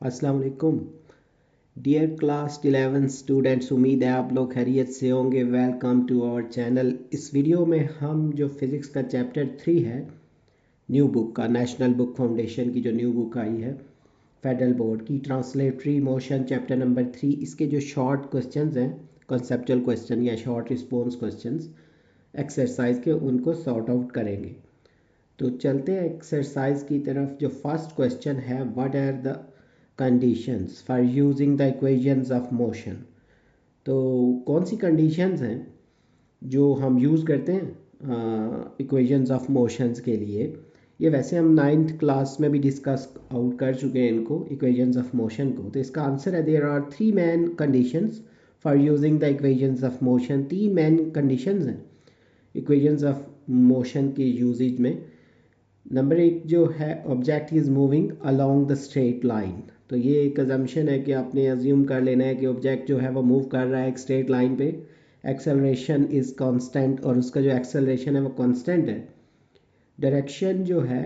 अस्सलाम वालेकुम dear class 11 students. उम्मीद है आप लोग खैरियत से होंगे। Welcome to our channel. इस वीडियो में हम जो फिज़िक्स का चैप्टर 3 है न्यू बुक का, नेशनल बुक फाउंडेशन की जो न्यू बुक आई है फेडरल बोर्ड की, ट्रांसलेटरी मोशन चैप्टर नंबर 3, इसके जो शॉर्ट क्वेश्चंस हैं, कॉन्सेप्चुअल क्वेश्चन या शॉर्ट रिस्पॉन्स क्वेश्चंस एक्सरसाइज के, उनको सॉर्ट आउट करेंगे। तो चलते हैं एक्सरसाइज की तरफ। जो फर्स्ट क्वेश्चन है, what are the conditions for using the equations of motion. तो कौन सी कंडीशंस हैं जो हम यूज़ करते हैं इक्वेशंस ऑफ मोशंस के लिए। ये वैसे हम 9th क्लास में भी डिस्कस आउट कर चुके हैं इनको, इक्वेशंस ऑफ मोशन को। तो इसका आंसर है there are 3 main conditions for using the equations of motion. 3 main conditions हैं इक्वेशंस ऑफ मोशन के यूजेज में। नंबर 1 जो है, object is moving along the straight line. तो ये एक अजम्पशन है कि आपने अज्यूम कर लेना है कि ऑब्जेक्ट जो है वो मूव कर रहा है एक स्ट्रेट लाइन पे। एक्सेलरेशन इज़ कांस्टेंट, और उसका जो एक्सेलरेशन है वो कांस्टेंट है। डायरेक्शन जो है,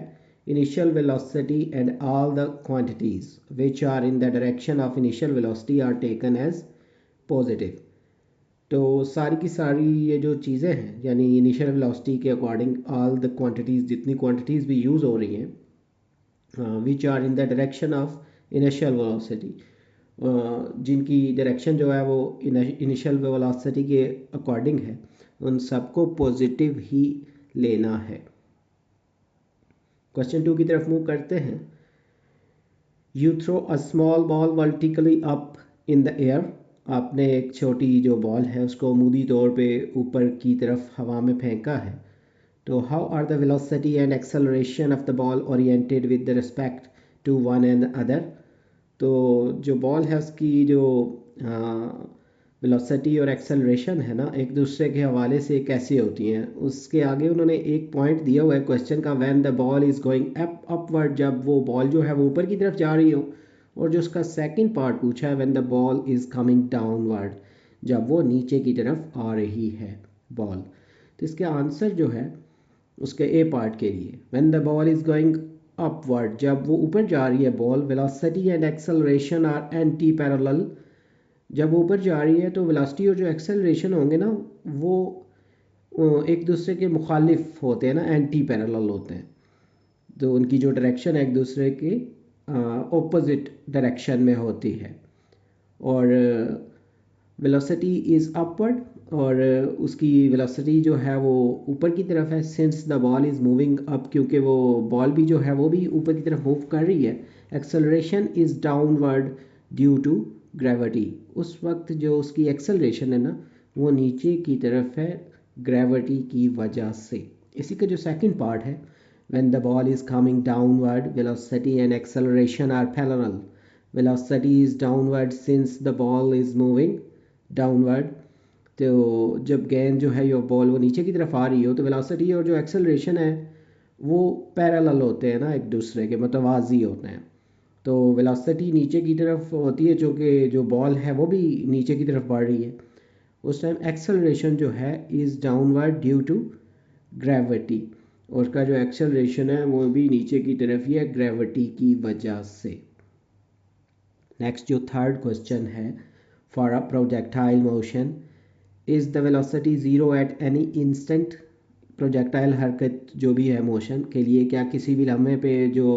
initial velocity and all the quantities which are in the direction of initial velocity are taken as positive. तो सारी की सारी ये जो चीज़ें हैं, यानी इनिशियल वेलोसिटी के अकॉर्डिंग ऑल द क्वांटिटीज़, जितनी क्वांटिटीज़ भी यूज़ हो रही हैं which are in the direction of initial velocity, जिनकी डायरेक्शन जो है वो इनिशियल वेलोसिटी के अकॉर्डिंग है, उन सबको पॉजिटिव ही लेना है। क्वेश्चन 2 की तरफ मूव करते हैं। You throw a small ball vertically up in the air. आपने एक छोटी जो बॉल है उसको अमूदी तौर पे ऊपर की तरफ हवा में फेंका है। तो how are the velocity and acceleration of the ball oriented with the respect to one and other. तो जो बॉल है उसकी जो वेलोसिटी और एक्सेलरेशन है ना, एक दूसरे के हवाले से कैसी होती हैं, उसके आगे उन्होंने एक पॉइंट दिया हुआ है क्वेश्चन का, when the ball is going upward, जब वो बॉल जो है वो ऊपर की तरफ जा रही हो। और जो उसका सेकंड पार्ट पूछा है, when the ball is coming downward, जब वो नीचे की तरफ आ रही है बॉल। तो इसका आंसर जो है उसके ए पार्ट के लिए, when the ball is going upward, जब वो ऊपर जा रही है ball, velocity and acceleration are anti parallel. जब वो ऊपर जा रही है तो वेलोसिटी और जो एक्सेलरेशन होंगे ना, वो एक दूसरे के मुखालिफ होते हैं ना, एंटी पैरेलल होते हैं। तो उनकी जो डायरेक्शन है एक दूसरे के ऑपोजिट डायरेक्शन में होती है। और वेलोसिटी इज़ अपवर्ड, और उसकी वेलोसिटी जो है वो ऊपर की तरफ है, since the ball is moving up, क्योंकि वो बॉल भी जो है वो भी ऊपर की तरफ मूव कर रही है। Acceleration is downward due to gravity, उस वक्त जो उसकी एक्सेलरेशन है ना वो नीचे की तरफ है ग्रेविटी की वजह से। इसी का जो सेकंड पार्ट है, when the ball is coming downward, velocity and acceleration are parallel. Velocity is downward since the ball is moving downward. तो जब गेंद जो है, यो बॉल वो नीचे की तरफ आ रही हो, तो वेलोसिटी और जो एक्सेलरेशन है वो पैरेलल होते हैं ना, एक दूसरे के मतवाजी होते हैं। तो वेलोसिटी नीचे की तरफ होती है, चूँकि जो बॉल है वो भी नीचे की तरफ बढ़ रही है। उस टाइम एक्सेलरेशन जो है is downward due to gravity, और उसका जो एक्सेलरेशन है वो भी नीचे की तरफ ही है ग्रेविटी की वजह से। नेक्स्ट जो थर्ड क्वेश्चन है, for a projectile motion is the velocity zero at any instant. Projectile हरकत जो भी है मोशन के लिए, क्या किसी भी लम्हे पे जो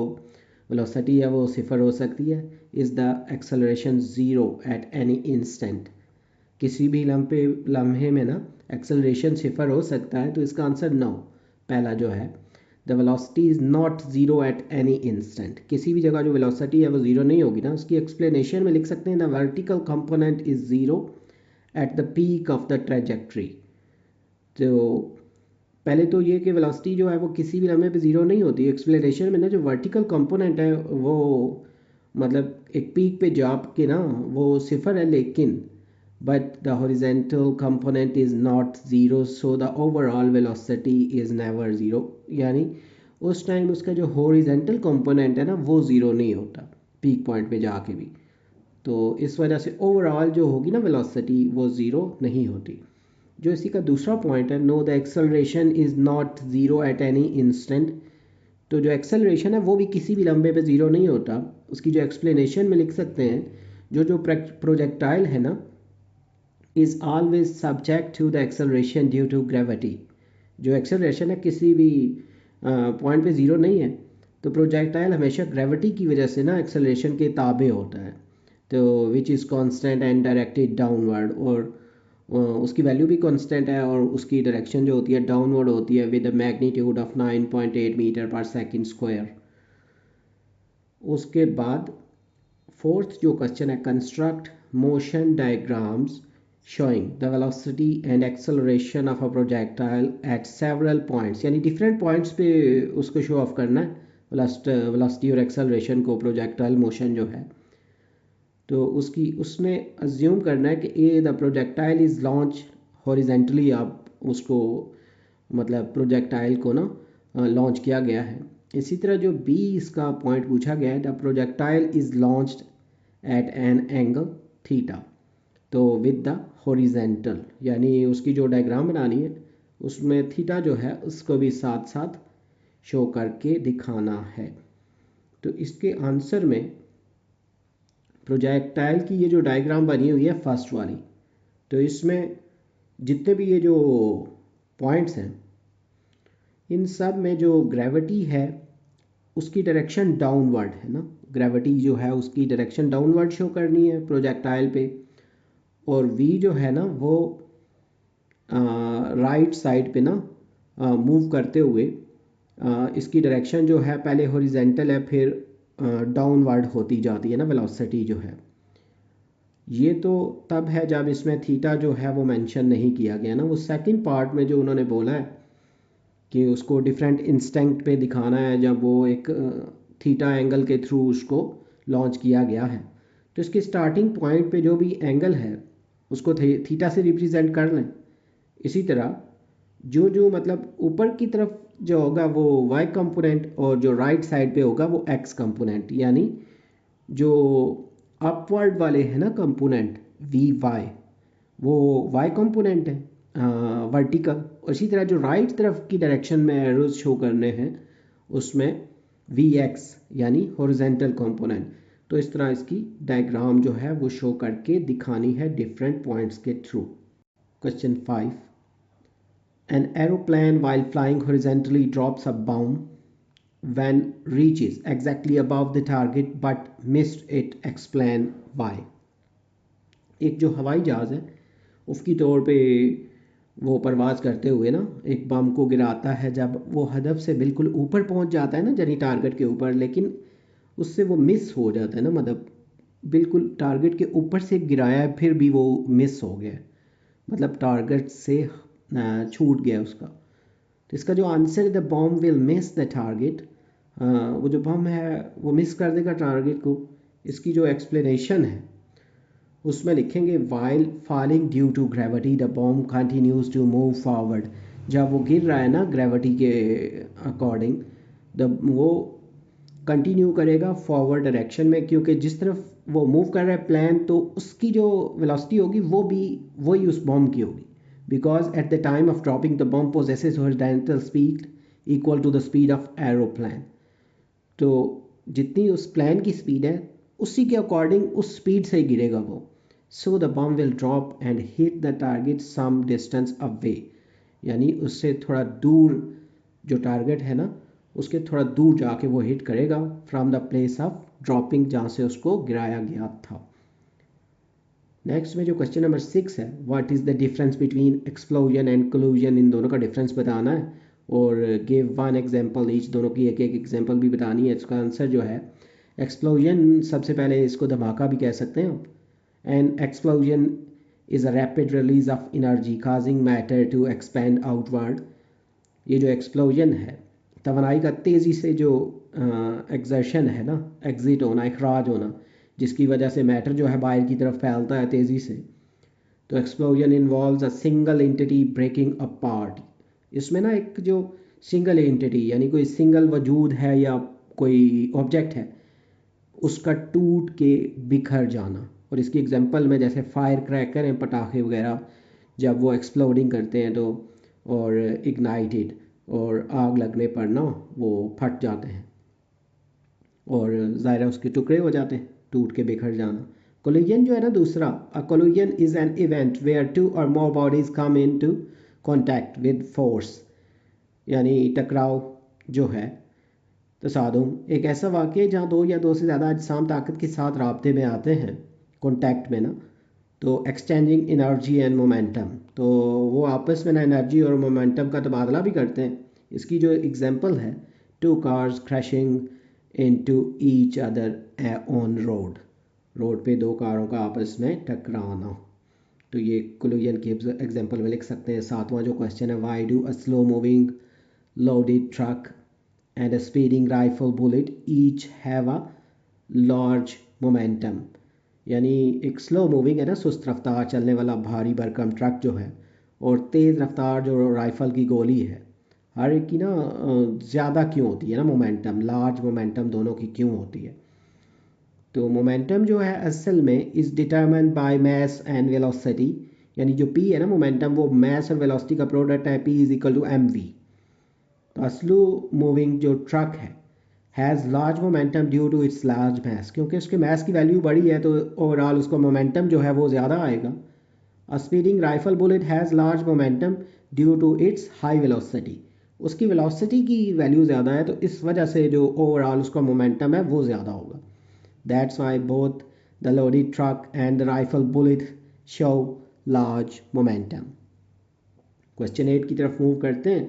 वेलोसिटी है वो सिफर हो सकती है? Is the acceleration zero at any instant. किसी भी लम्हे में ना एक्सेलरेशन सिफर हो सकता है, तो इसका आंसर नो, पहला जो है, the velocity is not zero at any instant. किसी भी जगह जो वेलोसिटी है वो ज़ीरो नहीं होगी ना। उसकी एक्सप्लेनेशन में लिख सकते हैं, the vertical component is zero at the peak of the trajectory. तो पहले तो ये कि वेलोसिटी जो है वो किसी भी लम्हे पे ज़ीरो नहीं होती। एक्सप्लेनेशन में ना जो वर्टिकल कंपोनेंट है वो मतलब एक पीक पे जा के ना वो सिफर है, लेकिन but the horizontal component is not zero, so the overall velocity is never zero। यानी उस टाइम उसका जो horizontal component है ना वो ज़ीरो नहीं होता पीक पॉइंट पे जाके भी। तो इस वजह से ओवरऑल जो होगी ना वेलोसिटी वो ज़ीरो नहीं होती। जो इसी का दूसरा पॉइंट है, know the acceleration is not zero at any instant. तो जो एक्सेलरेशन है वो भी किसी भी लंबे पे ज़ीरो नहीं होता। उसकी जो एक्सप्लेनेशन में लिख सकते हैं, जो प्रोजेक्टाइल है ना is always subject to the acceleration due to gravity. जो एक्सेलरेशन है किसी भी पॉइंट पे ज़ीरो नहीं है, तो प्रोजेक्टाइल हमेशा ग्रेविटी की वजह से ना एक्सेलरेशन के ताबे होता है, तो which is constant and directed downward, और उसकी वैल्यू भी कांस्टेंट है और उसकी डायरेक्शन जो होती है डाउनवर्ड होती है with a magnitude of 9.8 metre per second square. उसके बाद फोर्थ जो क्वेश्चन है, construct motion diagrams showing the velocity and acceleration of a projectile at several points, यानी डिफरेंट पॉइंट्स पे उसको शो ऑफ करना है वेलोसिटी और एक्सेलरेशन को, प्रोजेक्टाइल मोशन जो है। तो उसने अज्यूम करना है कि a the projectile is launch horizontally, आप उसको मतलब प्रोजेक्टाइल को ना लॉन्च किया गया है। इसी तरह जो बी इसका पॉइंट पूछा गया है, the projectile is launched at an angle theta, तो विद द हॉरिजेंटल, यानी उसकी जो डायग्राम बनानी है उसमें थीटा जो है उसको भी साथ साथ शो करके दिखाना है। तो इसके आंसर में प्रोजेक्टाइल की ये जो डायग्राम बनी हुई है फर्स्ट वाली, तो इसमें जितने भी ये जो पॉइंट्स हैं इन सब में जो ग्रेविटी है उसकी डायरेक्शन डाउनवर्ड है ना, ग्रेविटी जो है उसकी डायरेक्शन डाउनवर्ड शो करनी है प्रोजेक्टाइल पे, और वी जो है ना वो राइट साइड पे ना मूव करते हुए इसकी डायरेक्शन जो है पहले हॉरिजेंटल है फिर डाउनवर्ड होती जाती है ना वेलोसिटी जो है। ये तो तब है जब इसमें थीटा जो है वो मेंशन नहीं किया गया ना, वो सेकंड पार्ट में जो उन्होंने बोला है कि उसको डिफरेंट इंस्टेंट पे दिखाना है जब वो एक थीटा एंगल के थ्रू उसको लॉन्च किया गया है। तो इसके स्टार्टिंग पॉइंट पे जो भी एंगल है उसको थीटा से रिप्रेजेंट कर लें। इसी तरह जो जो मतलब ऊपर की तरफ जो होगा वो y कंपोनेंट और जो राइट साइड पे होगा वो x कंपोनेंट, यानी जो अपवर्ड वाले हैं ना कंपोनेंट वी वाई वो y कंपोनेंट है वर्टिकल, और इसी तरह जो राइट तरफ की डायरेक्शन में एरोज शो करने हैं उसमें वी एक्स यानी हॉरिजेंटल कंपोनेंट। तो इस तरह इसकी डायग्राम जो है वो शो करके दिखानी है डिफरेंट पॉइंट्स के through. Question 5, an aeroplane while flying horizontally drops a bomb when reaches exactly above the target but missed it, explain why। एक जो हवाई जहाज़ है उसकी तौर पे वो परवाज़ करते हुए ना एक बम को गिराता है, जब वो हदफ से बिल्कुल ऊपर पहुंच जाता है ना यानी टारगेट के ऊपर, लेकिन उससे वो मिस हो जाता है ना, मतलब बिल्कुल टारगेट के ऊपर से गिराया है फिर भी वो मिस हो गया, मतलब टारगेट से छूट गया उसका। तो इसका जो आंसर है the bomb will miss the target, वो जो बम है वो मिस कर देगा टारगेट को। इसकी जो एक्सप्लेनेशन है उसमें लिखेंगे while falling due to gravity the bomb continues to move forward. जब वो गिर रहा है ना ग्रेविटी के अकॉर्डिंग वो कंटिन्यू करेगा फॉरवर्ड डायरेक्शन में, क्योंकि जिस तरफ वो मूव कर रहा है प्लेन तो उसकी जो वेलोसिटी होगी वो भी वही उस बॉम्ब की होगी, because at the time of dropping the bomb possesses horizontal speed equal to the speed of aeroplane. तो जितनी उस प्लेन की स्पीड है उसी के अकॉर्डिंग उस स्पीड से ही गिरेगा वो। So the bomb will drop and hit the target some distance away, यानी उससे थोड़ा दूर जो टारगेट है ना उसके थोड़ा दूर जाके वो हिट करेगा from the place of dropping जहाँ से उसको गिराया गया था। नेक्स्ट में जो क्वेश्चन नंबर 6 है, what is the difference between explosion and collusion, इन दोनों का डिफरेंस बताना है और गिव वन एग्जांपल ईच, दोनों की एक एक एग्जांपल भी बतानी है। इसका आंसर जो है एक्सप्लोजन, सबसे पहले इसको धमाका भी कह सकते हैं आप। And explosion is a rapid release of energy causing matter to expand outward. ये जो एक्सप्लोजन है तवानाई का तेज़ी से जो एग्जर्शन है ना, एग्जिट होना, अखराज होना, जिसकी वजह से मैटर जो है बाहर की तरफ फैलता है तेज़ी से। तो explosion involves a single entity breaking apart. इसमें ना एक जो सिंगल एंटिटी यानी कोई सिंगल वजूद है या कोई ऑब्जेक्ट है उसका टूट के बिखर जाना। और इसकी एग्जांपल में जैसे फायर क्रैकर हैं, पटाखे वगैरह, जब वो एक्सप्लोडिंग करते हैं तो और इग्नाइटेड और आग लगने पर ना वो फट जाते हैं और ज़ाहिर है उसके टुकड़े हो जाते हैं, टूट के बिखर जाना। कोलिजन जो है ना दूसरा, a collision is an event where two और more bodies come into contact with force, यानी टकराव जो है, तसादुम, एक ऐसा वाक़या जहाँ दो या दो से ज़्यादा अजसाम ताकत के साथ राब्ते में आते हैं, कॉन्टैक्ट में ना, तो एक्सचेंजिंग एनर्जी एंड मोमेंटम, तो वो आपस में ना एनर्जी और मोमेंटम का तबादला भी करते हैं। इसकी जो एग्जांपल है, two cars crashing into each other on road, road पे दो कारों का आपस में टकराना, तो ये कोलिजन की एग्जांपल में लिख सकते हैं। सातवां जो क्वेश्चन है, why do a slow moving loaded truck and a speeding rifle bullet each have a large momentum, यानी एक स्लो मूविंग है ना, सुस्त रफ्तार चलने वाला भारी भरकम ट्रक जो है, और तेज़ रफ्तार जो राइफ़ल की गोली है, हर एक की ना ज़्यादा क्यों होती है ना मोमेंटम, लार्ज मोमेंटम दोनों की क्यों होती है। तो मोमेंटम जो है असल में is determined by mass and velocity, यानी जो पी है ना मोमेंटम, वो मास और वेलोसिटी का प्रोडक्ट है, P is equal to M V. तो स्लो मूविंग जो ट्रक है has large momentum due to its large mass, क्योंकि उसके मैस की वैल्यू बड़ी है तो ओवरऑल उसका मोमेंटम जो है वो ज़्यादा आएगा। A speeding rifle bullet has large momentum due to its high velocity, उसकी वेलोसिटी की वैल्यू ज़्यादा है तो इस वजह से जो ओवरऑल उसका मोमेंटम है वो ज़्यादा होगा। That's why both the loaded truck and the rifle bullet show large momentum. Question 8 की तरफ मूव करते हैं।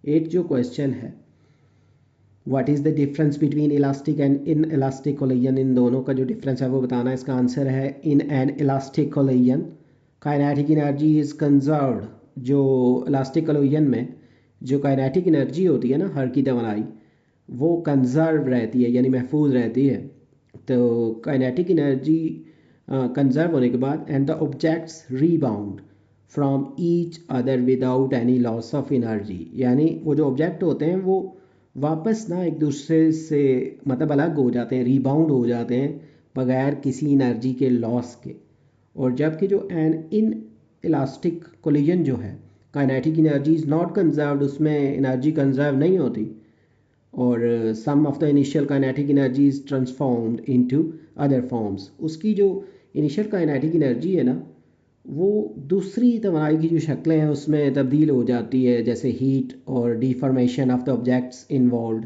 8 जो क्वेश्चन है, what is the difference between elastic and inelastic collision, इन दोनों का जो डिफरेंस है वो बताना। इसका आंसर है, in an elastic collision kinetic energy is conserved, जो इलास्टिक कोलिजन में जो काइनेटिक एनर्जी होती है ना हर की दवाई, वो कंजर्व रहती है यानी महफूज रहती है। तो काइनेटिक एनर्जी कंजर्व होने के बाद, and the objects rebound from each other without any loss of energy, यानी वो जो ऑब्जेक्ट होते हैं वो वापस ना एक दूसरे से मतलब अलग हो जाते हैं, रीबाउंड हो जाते हैं बगैर किसी एनर्जी के लॉस के। और जबकि जो एन इन इलास्टिक कोलिजन जो है, kinetic energy is not conserved, उसमें एनर्जी कंजर्व नहीं होती, और sum of the initial kinetic energy is transformed into other forms, उसकी जो इनिशियल काइनेटिक एनर्जी है ना वो दूसरी तवानाई की जो शक्लें हैं उसमें तब्दील हो जाती है, जैसे हीट और deformation of the objects involve,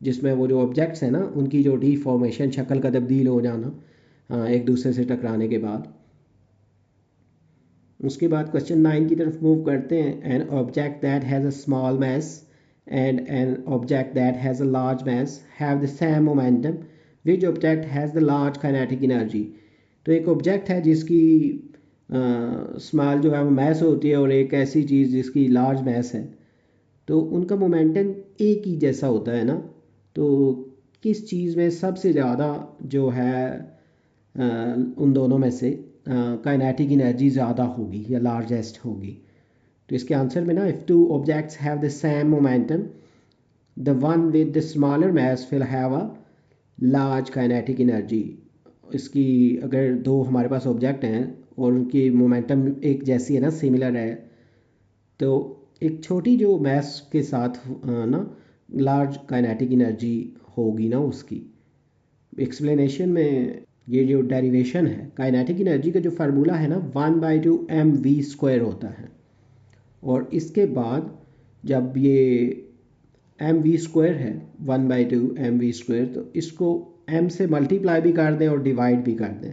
जिसमें वो जो ऑब्जेक्ट्स हैं ना उनकी जो डिफॉर्मेशन, शक्ल का तब्दील हो जाना एक दूसरे से टकराने के बाद। उसके बाद क्वेश्चन 9 की तरफ मूव करते हैं। An object that has a small mass and an object that has a large mass have the same momentum, which object has the large kinetic energy. तो एक ऑब्जेक्ट है जिसकी स्मॉल जो है वो मैस होती है और एक ऐसी चीज़ जिसकी लार्ज मैस है, तो उनका मोमेंटम एक ही जैसा होता है ना, तो किस चीज़ में सबसे ज़्यादा जो है उन दोनों में से काइनेटिक एनर्जी ज़्यादा होगी या लार्जेस्ट होगी। तो इसके आंसर में ना, if two objects have the same momentum, the one with the smaller mass will have a large kinetic energy. इसकी अगर दो हमारे पास ऑब्जेक्ट हैं और उनकी मोमेंटम एक जैसी है ना, सिमिलर है, तो एक छोटी जो मास के साथ ना लार्ज काइनेटिक एनर्जी होगी ना उसकी। एक्सप्लेनेशन में ये जो डेरिवेशन है काइनेटिक एनर्जी का, जो फार्मूला है ना 1/2 mv² होता है, और इसके बाद जब ये mv² है 1/2 mv², तो इसको m से मल्टीप्लाई भी कर दें और डिवाइड भी कर दें,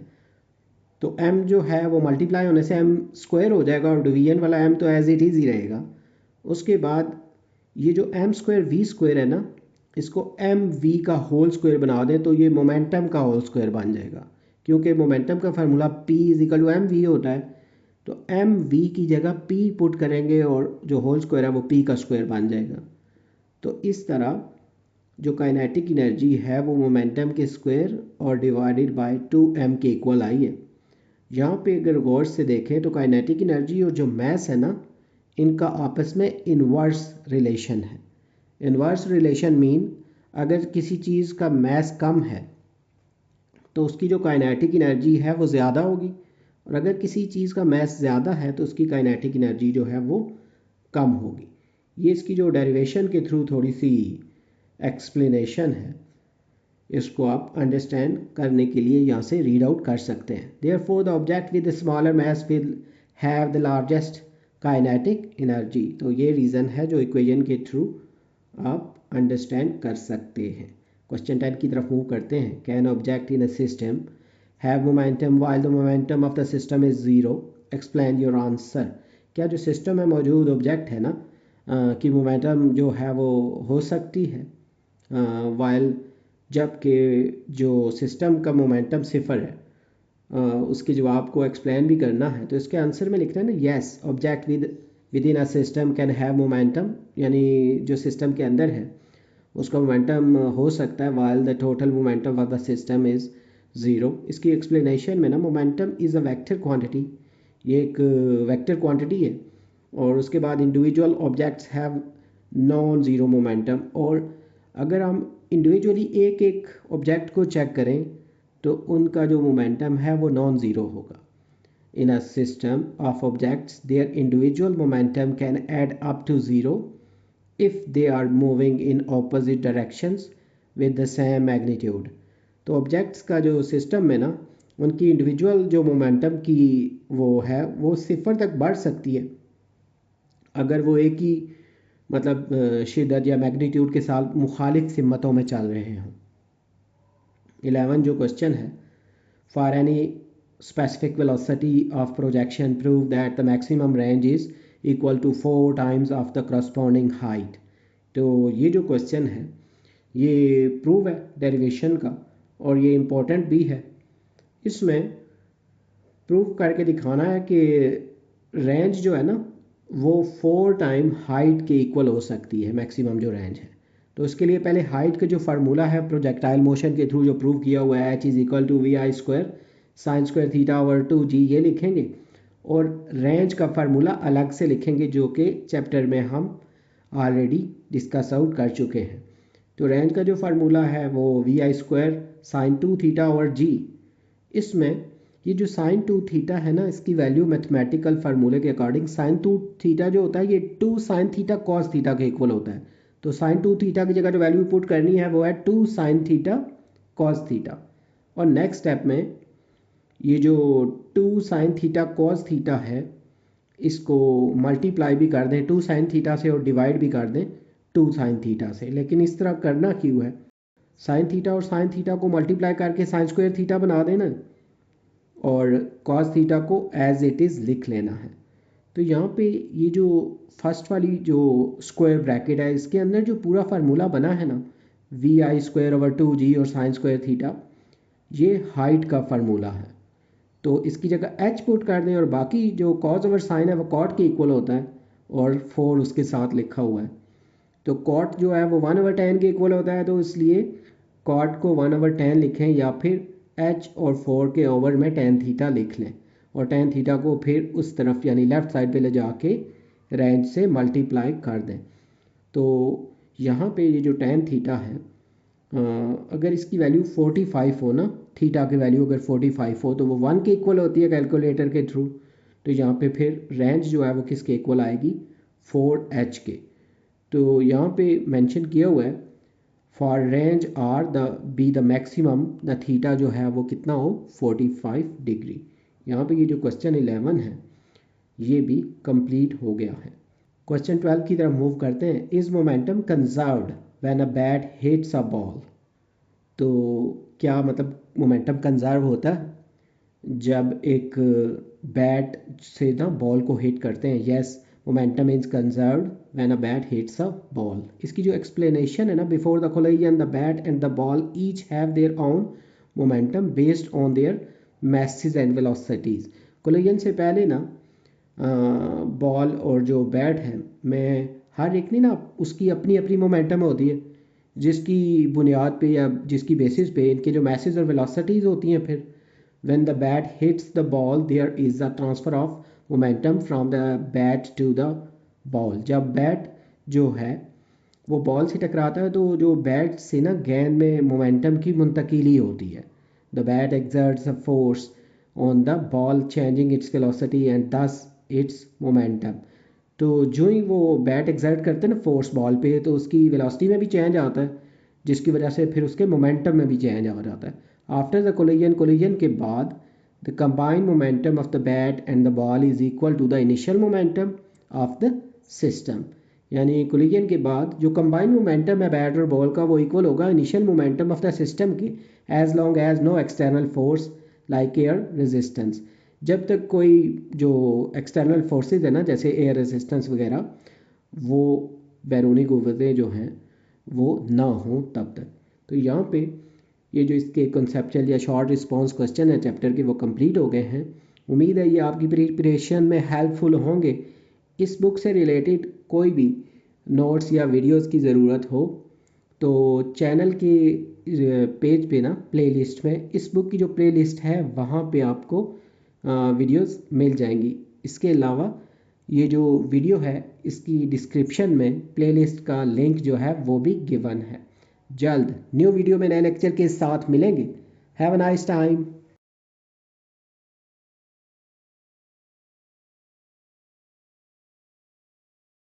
तो m जो है वो मल्टीप्लाई होने से m² हो जाएगा और डिवीजन वाला m तो एज इट इज़ ही रहेगा। उसके बाद ये जो m²v² है ना, इसको एम वी का होल स्क्वायर बना दें तो ये मोमेंटम का होल स्क्वायर बन जाएगा, क्योंकि मोमेंटम का formula P is equal to M V होता है। तो एम वी की जगह P पुट करेंगे और जो होल स्क्वायर है वो P का स्क्वायर बन जाएगा। तो इस तरह जो काइनेटिक एनर्जी है वो मोमेंटम के स्क्वायर और डिवाइडेड बाय 2m के इक्वल आई है। यहाँ पे अगर गौर से देखें तो काइनेटिक एनर्जी और जो मैस है ना, इनका आपस में इन्वर्स रिलेशन है। इन्वर्स रिलेशन मीन, अगर किसी चीज़ का मैस कम है तो उसकी जो काइनेटिक एनर्जी है वो ज़्यादा होगी, और अगर किसी चीज़ का मैस ज़्यादा है तो उसकी काइनेटिक एनर्जी जो है वो कम होगी। ये इसकी जो डेरिवेशन के थ्रू थोड़ी सी एक्सप्लेनेशन है, इसको आप अंडरस्टैंड करने के लिए यहाँ से रीड आउट कर सकते हैं। Therefore the object with smaller mass will have the largest kinetic energy. तो ये रीज़न है जो इक्वेशन के थ्रू आप अंडरस्टैंड कर सकते हैं। क्वेश्चन 10 की तरफ मूव करते हैं। Can object in a system have momentum while the momentum of the system is zero, explain your answer. क्या जो सिस्टम में मौजूद ऑब्जेक्ट है ना कि मोमेंटम जो है वो हो सकती है वाइल, जबकि जो सिस्टम का मोमेंटम सिफर है, उसके जवाब को एक्सप्लेन भी करना है। तो इसके आंसर में लिखना है ना, yes object with in a system can have momentum, यानी जो सिस्टम के अंदर है उसका मोमेंटम हो सकता है while the total momentum of the system is zero. इसकी एक्सप्लेनेशन में ना, momentum is a vector quantity, ये एक वेक्टर क्वांटिटी है। और उसके बाद individual objects have non zero momentum, और अगर हम इंडिविजुअली एक एक ऑब्जेक्ट को चेक करें तो उनका जो मोमेंटम है वो नॉन ज़ीरो होगा। In a system of objects their individual momentum can add up to zero if they are moving in opposite directions with the same magnitude. तो ऑब्जेक्ट्स का जो सिस्टम में ना, उनकी इंडिविजुअल जो मोमेंटम की वो है वो सिफर तक बढ़ सकती है अगर वो एक ही मतलब शिद्दत या मैग्नीट्यूड के साथ मुखालिफ सिमतों में चल रहे हों। 11 जो क्वेश्चन है, for any specific velocity of projection prove that the maximum range is equal to 4 times of the corresponding height. तो ये जो क्वेश्चन है ये प्रूव है डेरिवेशन का, और ये इम्पोर्टेंट भी है। इसमें प्रूव करके दिखाना है कि रेंज जो है ना वो 4 टाइम हाइट के इक्वल हो सकती है, मैक्सिमम जो रेंज है। तो इसके लिए पहले हाइट का जो फार्मूला है प्रोजेक्टाइल मोशन के थ्रू जो प्रूव किया हुआ है, h=v/² sin²θ/2g, ये लिखेंगे। और रेंज का फार्मूला अलग से लिखेंगे जो कि चैप्टर में हम ऑलरेडी डिस्कस आउट कर चुके हैं। तो रेंज का जो फार्मूला है वो vi² sin2θ/g। इसमें ये जो साइन 2θ है ना, इसकी वैल्यू मैथमेटिकल फार्मूले के अकॉर्डिंग साइन 2θ जो होता है ये 2 sin θ cos θ के इक्वल होता है। तो साइन 2θ की जगह जो वैल्यू पुट करनी है वो है 2 sin θ cos θ। और नेक्स्ट स्टेप में ये जो 2 sin θ cos θ है इसको मल्टीप्लाई भी कर दें 2 sin θ से और डिवाइड भी कर दें 2 sin θ से। लेकिन इस तरह करना क्यों है, साइन थीटा और साइन थीटा को मल्टीप्लाई करके sin²θ बना देना और cos थीटा को एज इट इज़ लिख लेना है। तो यहाँ पे ये जो फर्स्ट वाली जो स्क्वायर ब्रैकेट है इसके अंदर जो पूरा फार्मूला बना है ना, vi²/2g और sin²θ, ये हाइट का फार्मूला है। तो इसकी जगह h पुट कर दें और बाकी जो cos/sin है वो cot के इक्वल होता है और 4 उसके साथ लिखा हुआ है। तो cot जो है वो 1/10 के इक्वल होता है, तो इसलिए cot को 1/10 लिखें या फिर h और 4 के ओवर में tan थीटा लिख लें और tan थीटा को फिर उस तरफ यानी लेफ़्ट साइड पे ले जाके रेंज से मल्टीप्लाई कर दें। तो यहाँ पे ये जो tan थीटा है अगर इसकी वैल्यू 45 हो ना, थीटा की वैल्यू अगर 45 हो तो वो 1 के इक्वल होती है कैलकुलेटर के थ्रू। तो यहाँ पे फिर रेंज जो है वो किसके इक्वल आएगी, 4h के। तो यहाँ पे मेंशन किया हुआ है for range are the maximum the theta जो है वो कितना हो 45 डिग्री। यहाँ पे ये जो क्वेश्चन 11 है ये भी कंप्लीट हो गया है। क्वेश्चन 12 की तरफ मूव करते हैं। Is momentum conserved when a bat hits a ball. तो क्या मतलब मोमेंटम कंजर्व होता है जब एक बैट से ना बॉल को हिट करते हैं। Yes, momentum is conserved when a bat hits a ball. इसकी जो एक्सप्लेनेशन है ना, before the collision the bat and the ball each have their own momentum based on their message and velocities. Collision से पहले ना ball और जो bat है में हर एक ने ना उसकी अपनी अपनी मोमेंटम होती है जिसकी बुनियाद पे या जिसकी बेसिस पे इनके जो मैसेज और वेलोसिटीज़ होती हैं। फिर when the bat hits the ball there is a transfer of momentum from the bat to the ball. जब बैट जो है वो बॉल से टकराता है तो जो बैट से ना गेंद में मोमेंटम की मुंतकिली होती है। The bat exerts a force on the ball changing its velocity and दस इट्स मोमेंटम। तो जो ही वो बैट एक्सर्ट करते हैं ना फोर्स बॉल पे, तो उसकी वेलोसिटी में भी चेंज आता है, जिसकी वजह से फिर उसके मोमेंटम में भी चेंज आ जाता है। आफ्टर द कोलिजन के बाद the combined momentum of the bat and the ball is equal to the initial momentum of the system. यानी कोलिजन के बाद जो कंबाइंड मोमेंटम है बैट और बॉल का, वो इक्वल होगा initial momentum of the system के, as long as no external force like air resistance. जब तक कोई जो एक्सटर्नल फोर्सेज है ना, जैसे एयर रेजिस्टेंस वगैरह, वो बैरूनी क़ुव्वतें जो हैं वो ना हो तब तक। तो यहाँ पे ये जो इसके कंसेप्चुअल या शॉर्ट रिस्पॉन्स क्वेश्चन है चैप्टर के, वो कंप्लीट हो गए हैं। उम्मीद है ये आपकी प्रिपरेशन में हेल्पफुल होंगे। इस बुक से रिलेटेड कोई भी नोट्स या वीडियोस की ज़रूरत हो तो चैनल के पेज पे ना प्लेलिस्ट में इस बुक की जो प्लेलिस्ट है वहाँ पे आपको वीडियोस मिल जाएंगी। इसके अलावा ये जो वीडियो है इसकी डिस्क्रिप्शन में प्लेलिस्ट का लिंक जो है वो भी गिवन है। जल्द न्यू वीडियो में नए लेक्चर के साथ मिलेंगे। Have a nice time.